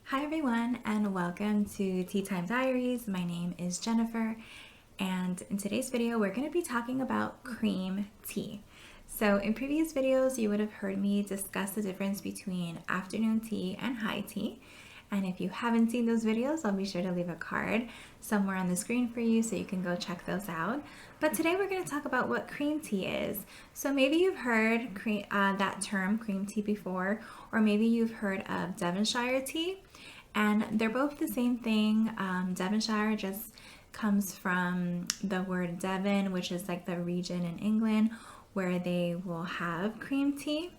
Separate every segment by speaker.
Speaker 1: Hi everyone and welcome to Tea Time Diaries. My name is Jennifer and in today's video we're going to be talking about cream tea. So in previous videos you would have heard me discuss the difference between afternoon tea and high tea. And if you haven't seen those videos, I'll be sure to leave a card somewhere on the screen for you so you can go check those out. But today we're going to talk about what cream tea is. So maybe you've heard that term cream tea before, or maybe you've heard of Devonshire tea. And they're both the same thing. Devonshire just comes from the word Devon, which is like the region in England where they will have cream tea.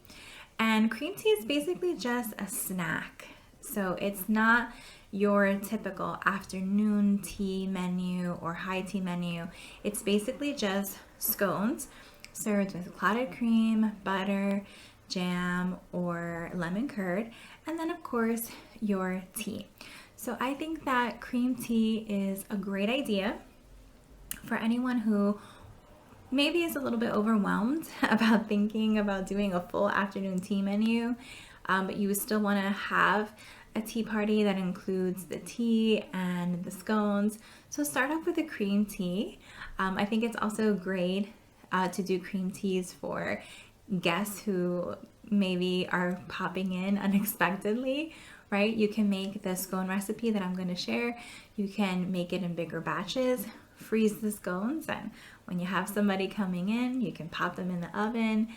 Speaker 1: And cream tea is basically just a snack. So it's not your typical afternoon tea menu or high tea menu. It's basically just scones served with clotted cream, butter, jam, or lemon curd, and then of course your tea. So I think that cream tea is a great idea for anyone who maybe is a little bit overwhelmed about thinking about doing a full afternoon tea menu, but you still want to have a tea party that includes the tea and the scones. So start off with a cream tea. I think it's also great to do cream teas for guests who maybe are popping in unexpectedly, right? You can make the scone recipe that I'm going to share. You can make it in bigger batches, freeze the scones, and when you have somebody coming in, you can pop them in the oven,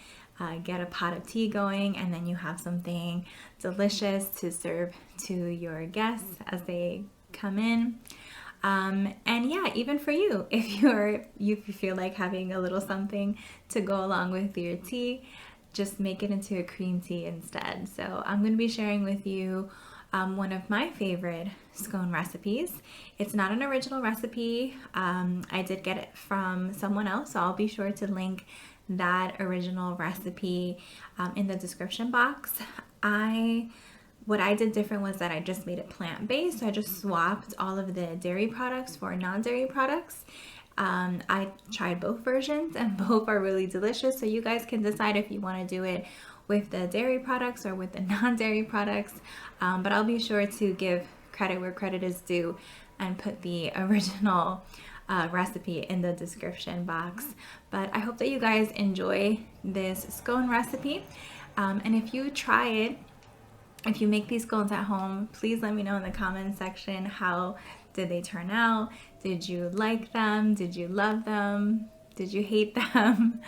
Speaker 1: get a pot of tea going, and then you have something delicious to serve to your guests as they come in. And yeah, even for you, if you feel like having a little something to go along with your tea, just make it into a cream tea instead. So I'm going to be sharing with you one of my favorite scone recipes. It's not an original recipe. I did get it from someone else, so I'll be sure to link that original recipe in the description box. What I did different was that I just made it plant-based. So I just swapped all of the dairy products for non-dairy products. I tried both versions and both are really delicious. So you guys can decide if you want to do it with the dairy products or with the non-dairy products. But I'll be sure to give credit where credit is due and put the original recipe in the description box. But I hope that you guys enjoy this scone recipe. And if you try it, if you make these scones at home, please let me know in the comment section, how did they turn out? Did you like them? Did you love them? Did you hate them?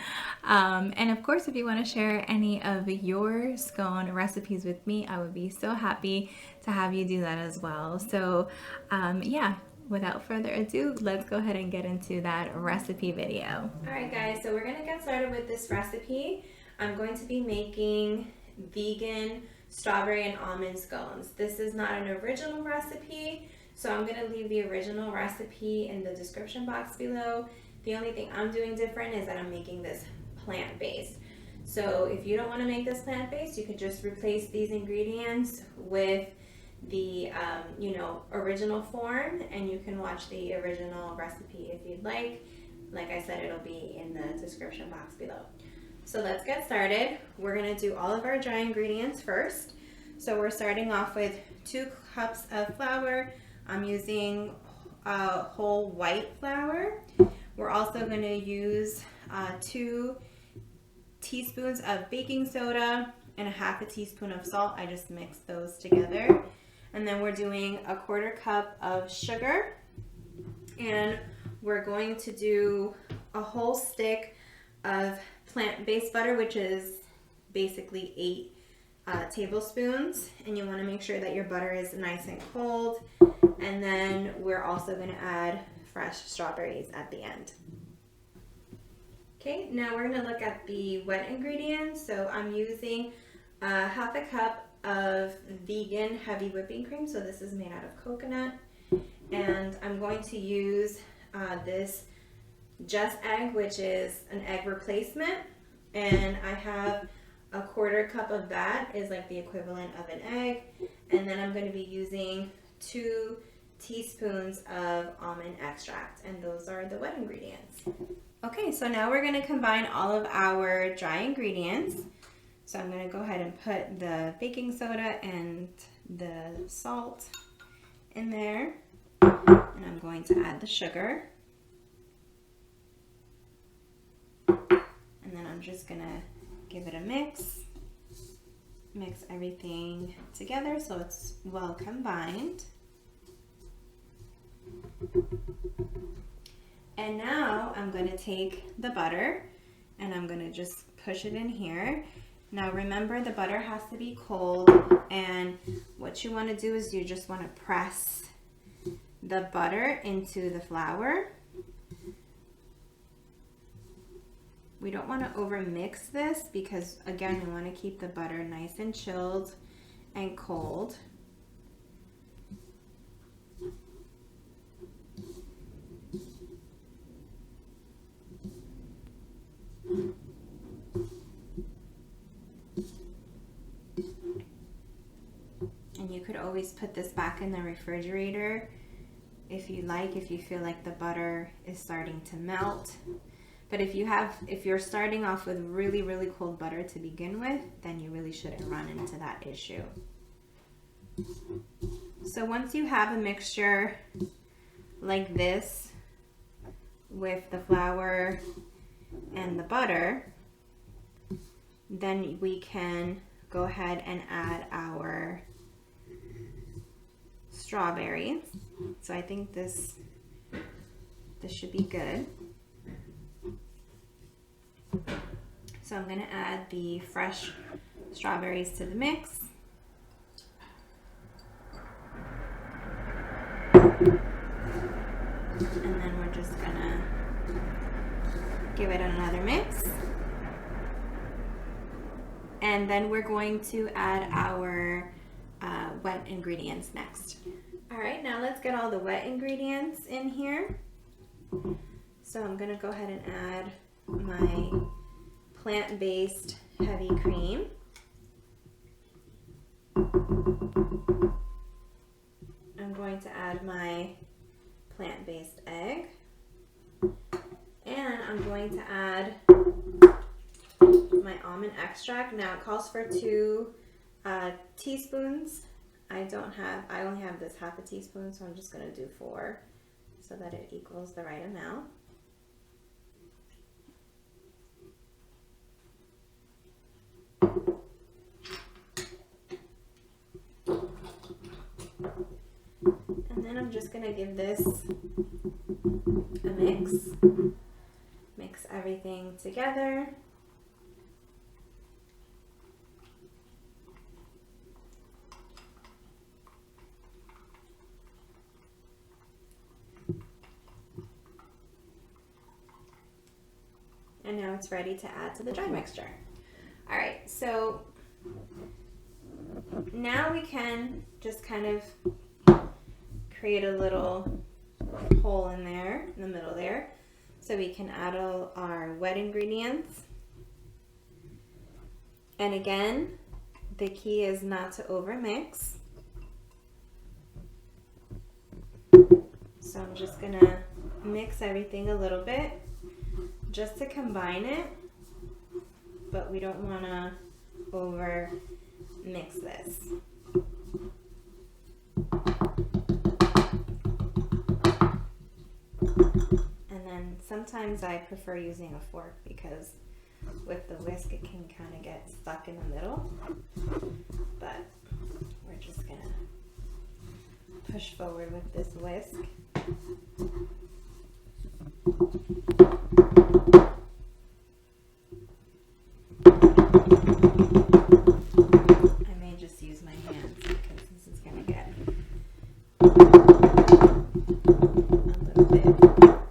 Speaker 1: And of course, if you want to share any of your scone recipes with me, I would be so happy to have you do that as well. So yeah, without further ado, let's go ahead and get into that recipe video. All right guys, so we're gonna get started with this recipe. I'm going to be making vegan strawberry and almond scones. This is not an original recipe, so I'm gonna leave the original recipe in the description box below. The only thing I'm doing different is that I'm making this plant-based. So if you don't want to make this plant-based, you could just replace these ingredients with the original form, and you can watch the original recipe if you'd like. Like I said, it'll be in the description box below. So let's get started. We're going to do all of our dry ingredients first. So we're starting off with 2 cups of flour. I'm using whole white flour. We're also going to use 2 teaspoons of baking soda and 1/2 teaspoon of salt. I just mixed those together. And then we're doing 1/4 cup of sugar. And we're going to do a whole stick of plant-based butter, which is basically 8 tablespoons. And you want to make sure that your butter is nice and cold. And then we're also going to add fresh strawberries at the end. Okay, now we're going to look at the wet ingredients. So I'm using 1/2 cup of vegan heavy whipping cream. So this is made out of coconut. And I'm going to use this Just Egg, which is an egg replacement. And I have 1/4 cup of that, is like the equivalent of an egg. And then I'm going to be using 2 teaspoons of almond extract, and those are the wet ingredients. Okay, so now we're going to combine all of our dry ingredients. So I'm going to go ahead and put the baking soda and the salt in there, and I'm going to add the sugar. And then I'm just gonna give it a mix everything together so it's well combined. And now I'm going to take the butter and I'm going to just push it in here. Now remember, the butter has to be cold, and what you want to do is you just want to press the butter into the flour. We don't want to over mix this because, again, we want to keep the butter nice and chilled and cold. And you could always put this back in the refrigerator if you like, if you feel like the butter is starting to melt. But if you're starting off with really, really cold butter to begin with, then you really shouldn't run into that issue. So once you have a mixture like this with the flour and the butter, then we can go ahead and add our strawberries. So I think this should be good. So I'm going to add the fresh strawberries to the mix. And then we're just going to give it another mix. And then we're going to add our wet ingredients next. All right, now let's get all the wet ingredients in here. So I'm going to go ahead and add my plant-based heavy cream. I'm going to add my plant-based egg. And I'm going to add my almond extract. Now it calls for 2 teaspoons. I only have this half a teaspoon, so I'm just going to do 4 so that it equals the right amount. And then I'm just going to give this a mix everything together. And now it's ready to add to the dry mixture. All right, so now we can just kind of create a little hole in there, in the middle there, so we can add all our wet ingredients. And again, the key is not to over mix. So I'm just gonna mix everything a little bit just to combine it, but we don't want to over mix this. And then sometimes I prefer using a fork because with the whisk it can kind of get stuck in the middle, but we're just gonna push forward with this whisk. I may just use my hands because this is going to get a little bit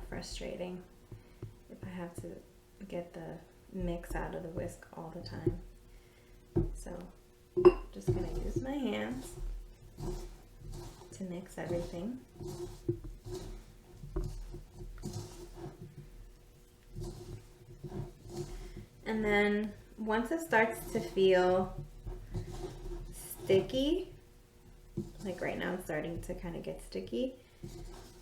Speaker 1: frustrating if I have to get the mix out of the whisk all the time. So just going to use my hands to mix everything. And then once it starts to feel sticky, like right now it's starting to kind of get sticky,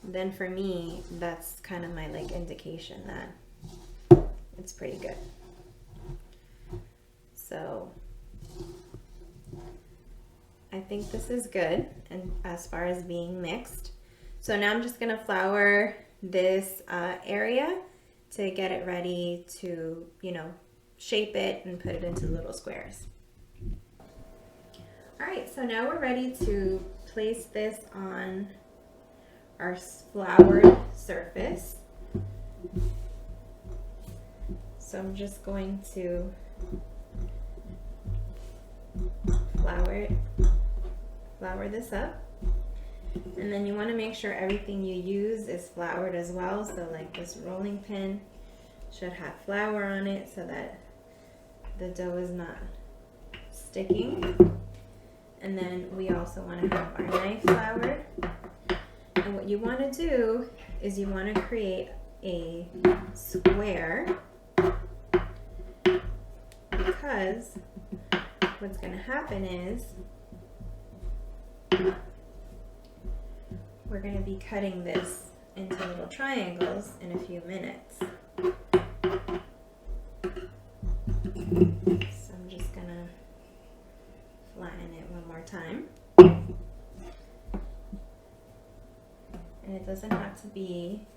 Speaker 1: then for me that's kind of my like indication that it's pretty good. So I think this is good, and as far as being mixed. So now I'm just gonna flour this area to get it ready to, shape it and put it into little squares. All right, so now we're ready to place this on our floured surface. So I'm just going to flour this up. And then you want to make sure everything you use is floured as well. So like this rolling pin should have flour on it so that the dough is not sticking. And then we also want to have our knife floured. And what you want to do is you want to create a square, because what's going to happen is we're going to be cutting this into little triangles in a few minutes. So I'm just going to flatten it one more time. And it doesn't have to be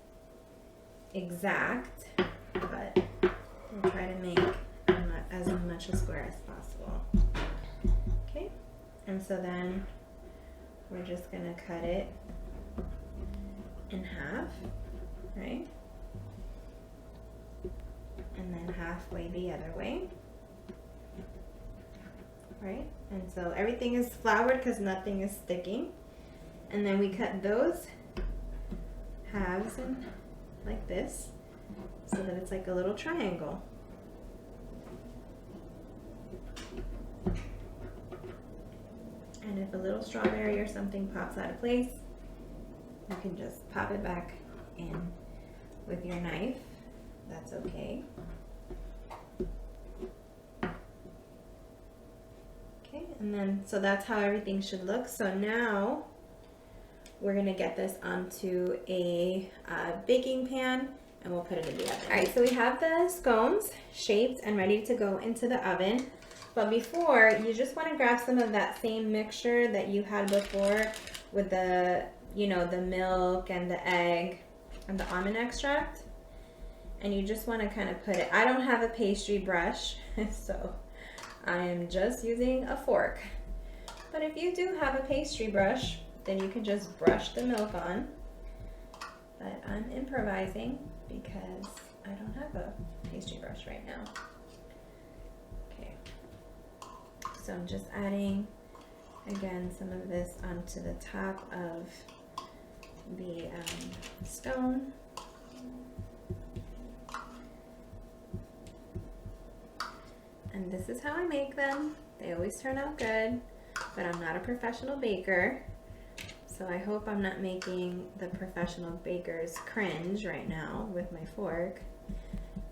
Speaker 1: exact, but we'll try to make as much a square as possible. Okay, and so then we're just going to cut it in half, right? And then halfway the other way, right? And so everything is floured because nothing is sticking. And then we cut those halves in like this so that it's like a little triangle. And if a little strawberry or something pops out of place, you can just pop it back in with your knife. That's okay. Okay, and then so that's how everything should look. So now we're gonna get this onto a baking pan and we'll put it in the oven. All right, so we have the scones shaped and ready to go into the oven. But before, you just want to grab some of that same mixture that you had before with the, the milk and the egg and the almond extract. And you just want to kind of put it, I don't have a pastry brush, so I am just using a fork. But if you do have a pastry brush, then you can just brush the milk on. But I'm improvising because I don't have a pastry brush right now. So I'm just adding, again, some of this onto the top of the scone. And this is how I make them. They always turn out good, but I'm not a professional baker. So I hope I'm not making the professional bakers cringe right now with my fork.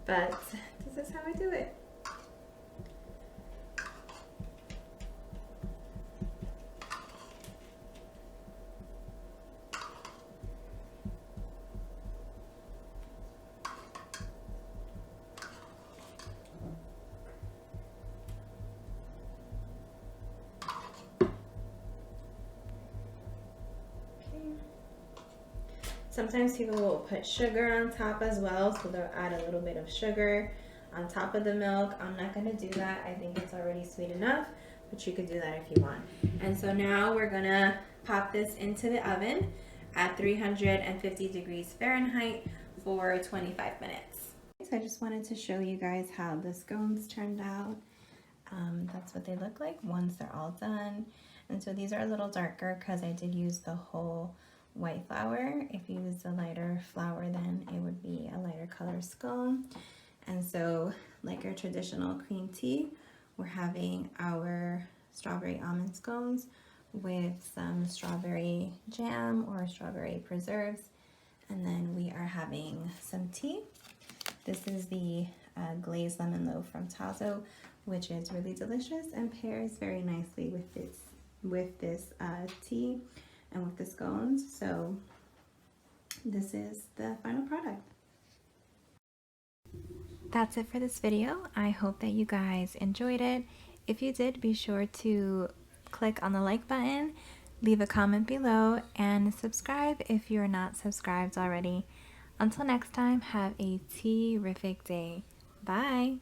Speaker 1: But this is how I do it. Sometimes people will put sugar on top as well, so they'll add a little bit of sugar on top of the milk. I'm not going to do that. I think it's already sweet enough, but you could do that if you want. And so now we're going to pop this into the oven at 350 degrees Fahrenheit for 25 minutes. So I just wanted to show you guys how the scones turned out. That's what they look like once they're all done. And so these are a little darker because I did use the whole white flour. If you use the lighter flour, then it would be a lighter color scone. And so, like our traditional cream tea, we're having our strawberry almond scones with some strawberry jam or strawberry preserves. And then we are having some tea. This is the glazed lemon loaf from Tazo, which is really delicious and pairs very nicely with this tea and with the scones. So this is the final product. That's it for this video. I hope that you guys enjoyed it. If you did, be sure to click on the like button, leave a comment below, and subscribe if you're not subscribed already. Until next time, have a tea-rific day. Bye!